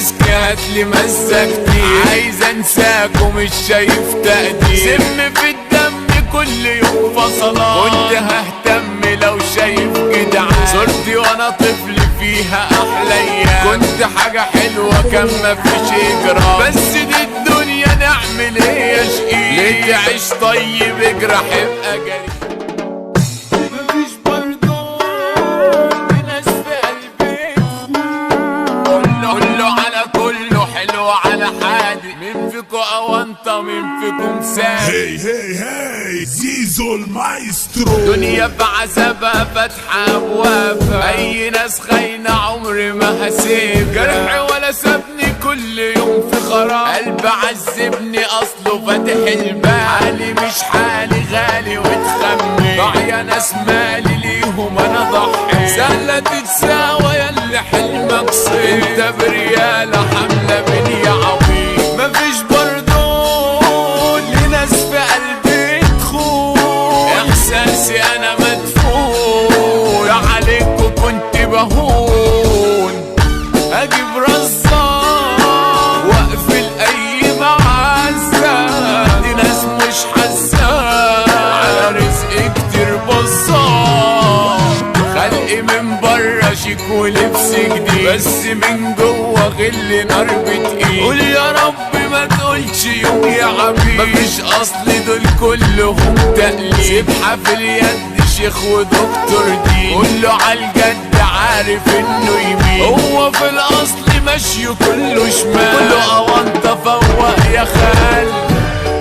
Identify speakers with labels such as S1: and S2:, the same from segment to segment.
S1: ويسكي هاتلي مزجتي، عايز انساك ومش شايف تقدير، سم في الدم كل يوم فصلان، كنت ههتم لو شايف جدعان، صورتي وانا طفل فيها احلى ايام، كنت حاجة حلوة كان مفيش اجرام، بس دي الدنيا نعمل ايه يا شقيق، ليه تعيش طيب اجرح ابقى جريء. مفيش برضه ناس في قلبي كله على كله حلو على حادق، مين فيكو اوانطة مين فيكم سادق.
S2: هي هي هي زيزو المايسترو،
S1: دنيا بعذابها فاتحة ابوابها، اي ناس خاينة عمري ما هسيب، جرحي ولا سابني كل يوم في خراب، قلب عذبني اصله فاتح الباب، حالي مش حالي غالي وتخمي، ضاع ناس مالي ليهم انا ضحي، سهلة تتساوى ياللي حلمك صير، انت بريالة حملة بني عويل، مفيش برضو لناس في قلبي تخون، احساسي انا مدفون، عليكوا كنت بهون، اجيب رصاص واقفل اي معزة، دي ناس مش حاسة على رزق كتير بصار، خلقي من بره شيك ولبس جديد، بس من جوه غل نار بتقيل، قول يا رب ما تقولش يوم يا عبيد، مفيش اصل دول كلهم تقليد، سبحة في اليد شيخ ودكتور دين، كله عالجد عارف انه يمين، هو في الاصل ماشي كله شمال، كله اوانطة فوق يا خال،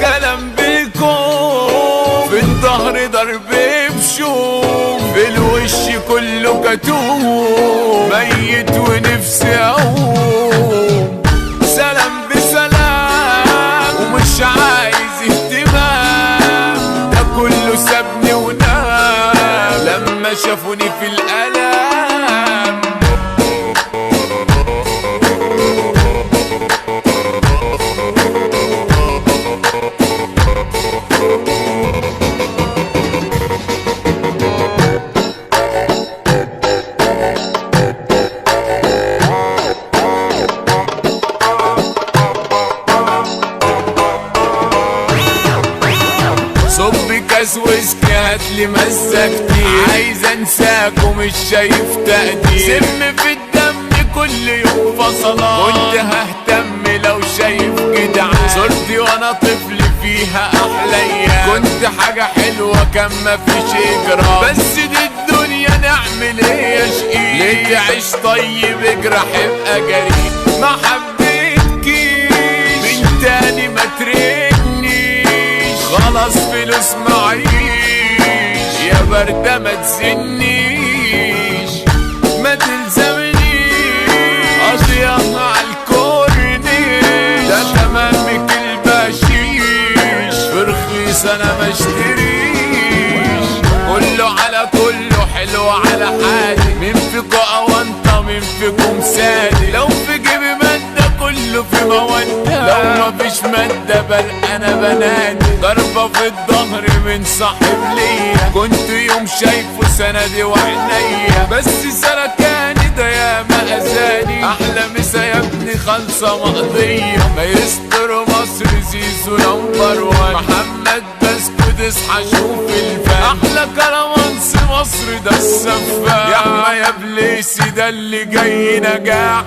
S1: كلام بيكون في الظهر ضرب بشوم، في الوش كله كتوم، ميت ونفسي اقوم، سلام بسلام ومش عايز اهتمام، ده كله سابني ونام لما شافوني في الألم. صب كاس ويسكي هاتلي مزجتي، عايز انساك ومش شايف تقدير، سم في الدم كل يوم فصلان، كنت ههتم لو شايف جدعان، صورتي وانا طفل فيها احلى ايام، كنت حاجة حلوة كان مفيش اجرام، بس دي الدنيا نعمل ايه يا شقيق، ليه تعيش طيب اجرح ابقى جريء، ما حبيتكيش من تاني ما ترنيش، خلاص فلوس معيش يا باردة ما تزنيش، ما تلزمنيش اضيع عالكورنيش، ده تمامك البشيش في رخيص انا مشتريش، كله على كله حلو على حالي، مين فيكو اوانطة مين فيكم سادي، لو في جيبي مادة كله في مودة، لو مفيش مادة بل انا بنادي، ضربة في الظهر من صاحب ليا، كنت يوم شايفه سندي وعينيا، بس سلكاني ده يا ما اذاني، احلى مسا يا ابني خالصة مقضية، ما يستر مصر زيزو نمبر وان، محمد بسكوت اصحى شوف الفن، احلى كروانس مصر ده السفاح، يا احمى يا بليسي ده اللي جاي نجاح.